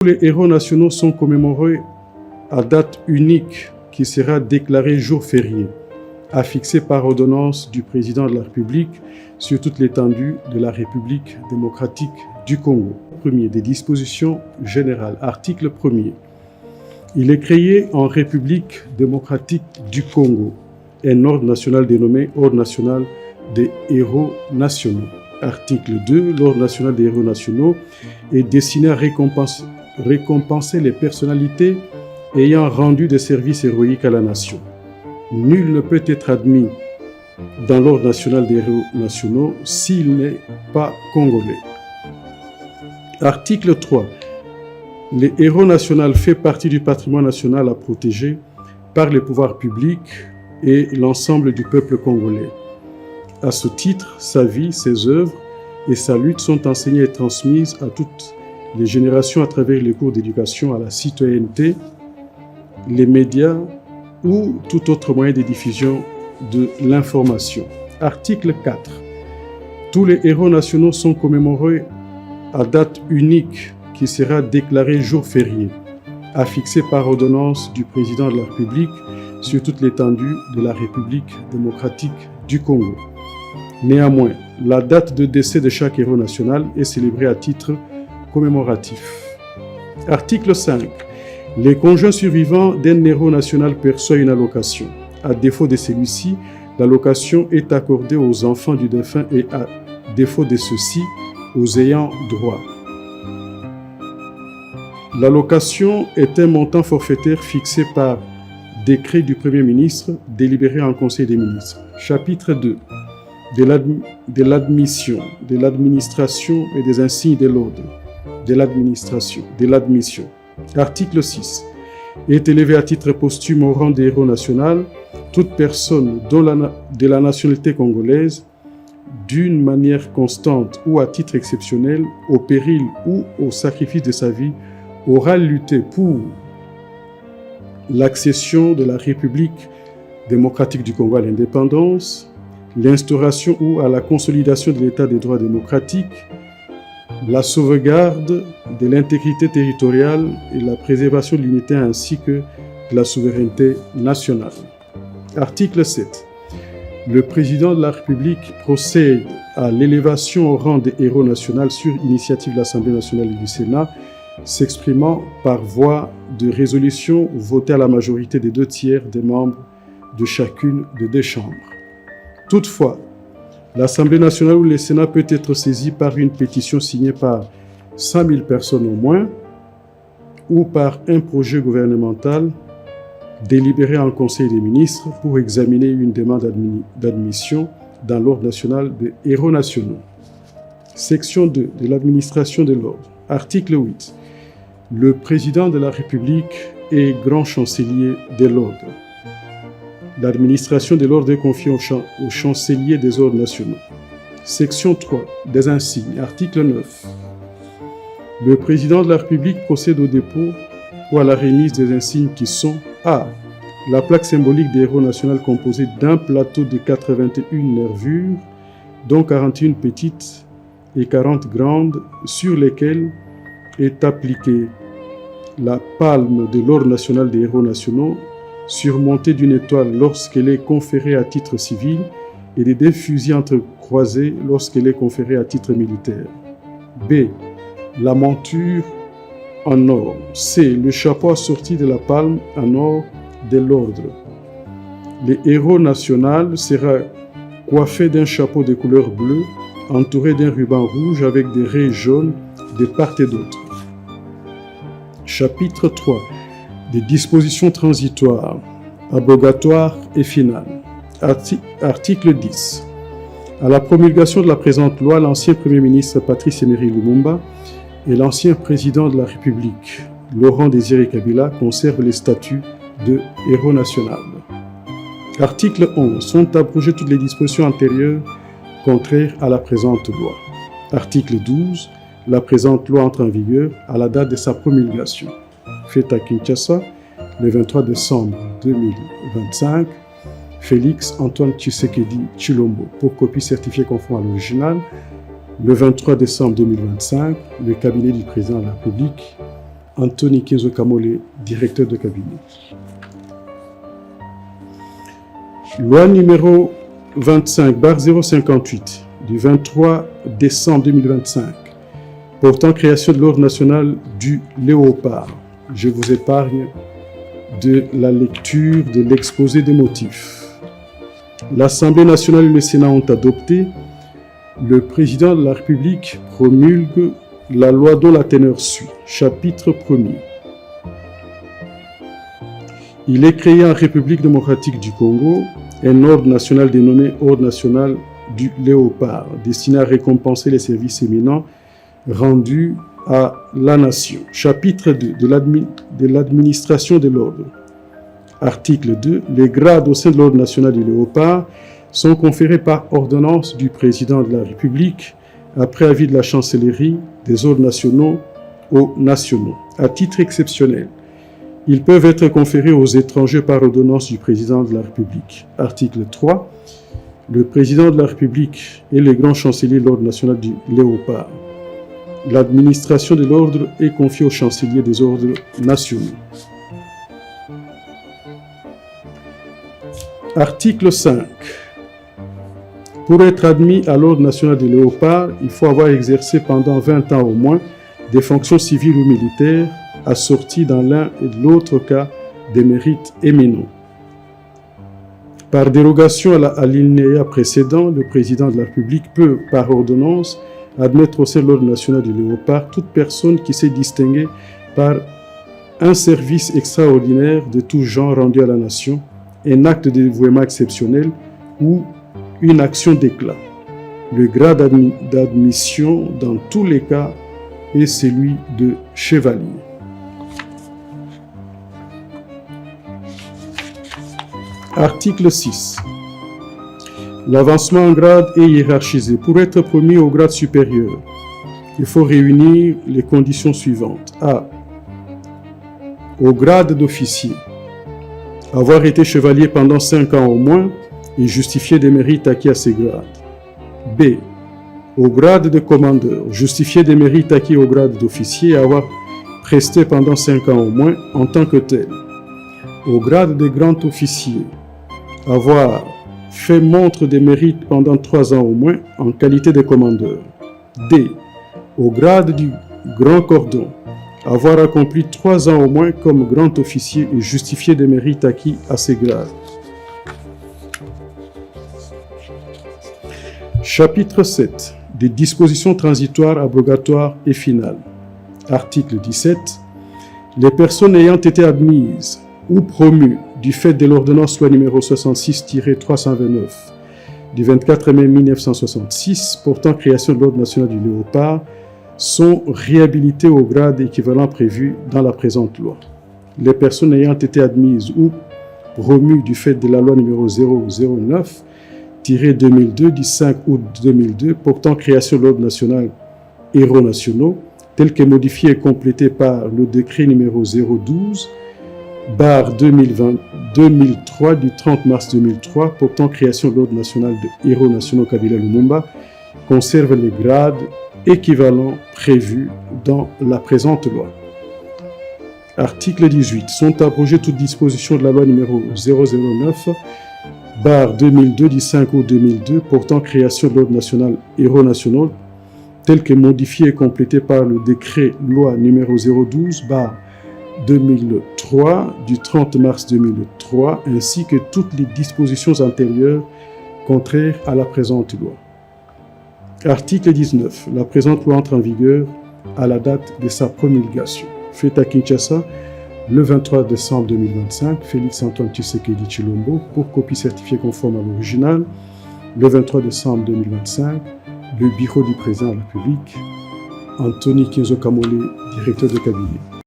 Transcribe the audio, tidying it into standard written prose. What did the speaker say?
Les héros nationaux sont commémorés à date unique qui sera déclarée jour férié, affixé par ordonnance du président de la République sur toute l'étendue de la République démocratique du Congo. Premier des dispositions générales, article 1er. Il est créé en République démocratique du Congo un ordre national dénommé Ordre national des héros nationaux. Article 2. L'Ordre national des héros nationaux est destiné à récompenser les personnalités ayant rendu des services héroïques à la nation. Nul ne peut être admis dans l'Ordre national des héros nationaux s'il n'est pas congolais. Article 3. Les héros nationaux font partie du patrimoine national à protéger par les pouvoirs publics et l'ensemble du peuple congolais. À ce titre, sa vie, ses œuvres et sa lutte sont enseignées et transmises à toutes les générations à travers les cours d'éducation à la citoyenneté, les médias ou tout autre moyen de diffusion de l'information. Article 4. Tous les héros nationaux sont commémorés à date unique qui sera déclarée jour férié, affixé par ordonnance du président de la République sur toute l'étendue de la République démocratique du Congo. Néanmoins, la date de décès de chaque héros national est célébrée à titre commémoratif. Article 5. Les conjoints survivants d'un héros national perçoivent une allocation. À défaut de celui-ci, l'allocation est accordée aux enfants du défunt et à défaut de ceux-ci, aux ayants droit. L'allocation est un montant forfaitaire fixé par décret du Premier ministre délibéré en Conseil des ministres. Chapitre 2. De l'admission, de l'administration et des insignes de l'ordre. De l'admission. Article 6. Est élevé à titre posthume au rang des héros national toute personne de la nationalité congolaise, d'une manière constante ou à titre exceptionnel, au péril ou au sacrifice de sa vie, aura lutté pour l'accession de la République démocratique du Congo à l'indépendance, l'instauration ou à la consolidation de l'état des droits démocratiques, la sauvegarde de l'intégrité territoriale et la préservation de l'unité ainsi que de la souveraineté nationale. Article 7. Le président de la République procède à l'élévation au rang des héros nationaux sur initiative de l'Assemblée nationale et du Sénat, s'exprimant par voie de résolution votée à la majorité des 2/3 des membres de chacune des deux chambres. Toutefois, l'Assemblée nationale ou le Sénat peut être saisi par une pétition signée par 100 000 personnes au moins ou par un projet gouvernemental délibéré en Conseil des ministres pour examiner une demande d'admission dans l'Ordre national des héros nationaux. Section 2 de l'administration de l'ordre. Article 8. Le président de la République est grand chancelier de l'ordre. L'administration de l'ordre est confiée au chancelier des ordres nationaux. Section 3. Des insignes. Article 9. Le président de la République procède au dépôt ou à la remise des insignes qui sont A. La plaque symbolique des héros nationaux composée d'un plateau de 81 nervures, dont 41 petites et 40 grandes, sur lesquelles est appliquée la palme de l'Ordre national des héros nationaux, surmontée d'une étoile lorsqu'elle est conférée à titre civil et de deux fusils entrecroisés lorsqu'elle est conférée à titre militaire. B. La monture en or. C. Le chapeau assorti de la palme en or de l'ordre. Le héros national sera coiffé d'un chapeau de couleur bleue, entouré d'un ruban rouge avec des raies jaunes de part et d'autre. Chapitre 3. Des dispositions transitoires, abrogatoires et finales. Article 10. À la promulgation de la présente loi, l'ancien Premier ministre Patrice Emery Lumumba et l'ancien président de la République, Laurent Désiré Kabila, conservent les statuts de héros national. Article 11. Sont abrogées toutes les dispositions antérieures contraires à la présente loi. Article 12. La présente loi entre en vigueur à la date de sa promulgation. Faite à Kinshasa, le 23 décembre 2025, Félix Antoine Tshisekedi Tshilombo, pour copie certifiée conforme à l'original, Le 23 décembre 2025, le cabinet du président de la République Anthony Kinzo Kamole, directeur de cabinet. Loi numéro 25/058 du 23 décembre 2025 portant création de l'Ordre national du Léopard. Je vous épargne de la lecture de l'exposé des motifs. L'Assemblée nationale et le Sénat ont adopté. Le président de la République promulgue la loi dont la teneur suit. Chapitre 1er. Il est créé en République démocratique du Congo un ordre national dénommé Ordre national du Léopard, destiné à récompenser les services éminents rendus à la nation. Chapitre 2 de l'administration de l'ordre. Article 2. Les grades au sein de l'Ordre national du Léopard sont conférés par ordonnance du président de la République après avis de la chancellerie des ordres nationaux aux nationaux. À titre exceptionnel, ils peuvent être conférés aux étrangers par ordonnance du président de la République. Article 3. Le président de la République est le grand chancelier de l'Ordre national du Léopard. L'administration de l'ordre est confiée au chancelier des ordres nationaux. Article 5. Pour être admis à l'Ordre national du Léopard, il faut avoir exercé pendant 20 ans au moins des fonctions civiles ou militaires, assorties dans l'un et de l'autre cas des mérites éminents. Par dérogation à l'alinéa précédent, le président de la République peut, par ordonnance, admettre au sein de l'Ordre national du Léopard toute personne qui s'est distinguée par un service extraordinaire de tout genre rendu à la nation, un acte de dévouement exceptionnel ou une action d'éclat. Le grade d'admission dans tous les cas est celui de chevalier. Article 6. L'avancement en grade est hiérarchisé. Pour être promu au grade supérieur, il faut réunir les conditions suivantes. A. Au grade d'officier, avoir été chevalier pendant 5 ans au moins et justifier des mérites acquis à ces grades. B. Au grade de commandeur, justifier des mérites acquis au grade d'officier et avoir presté pendant 5 ans au moins en tant que tel. Au grade de grand officier, avoir fait montre des mérites pendant 3 ans au moins en qualité de commandeur. D. Au grade du grand cordon, avoir accompli 3 ans au moins comme grand officier et justifier des mérites acquis à ces grades. Chapitre 7. Des dispositions transitoires, abrogatoires et finales. Article 17. Les personnes ayant été admises ou promues du fait de l'ordonnance loi numéro 66-329 du 24 mai 1966 portant création de l'Ordre national du Léopard sont réhabilitées au grade équivalent prévu dans la présente loi. Les personnes ayant été admises ou promues du fait de la loi numéro 009-2002 du 5 août 2002 portant création de l'Ordre national héros nationaux, tel que modifié et complété par le décret numéro 012/2003 du 30 mars 2003 portant création de l'Ordre national de héros nationaux Kabila Lumumba, conserve les grades équivalents prévus dans la présente loi. Article 18. Sont abrogées toutes dispositions de la loi numéro 009/2002 du 5 août 2002 portant création de l'Ordre national héros nationaux, tel que modifié et complété par le décret loi numéro 012/2003 du 30 mars 2003, ainsi que toutes les dispositions antérieures contraires à la présente loi. Article 19. La présente loi entre en vigueur à la date de sa promulgation. Fait à Kinshasa le 23 décembre 2025, Félix Antoine Tshisekedi Tshilombo, pour copie certifiée conforme à l'original, le 23 décembre 2025, le bureau du président de la République, Anthony Kinzo Kamole, directeur de cabinet.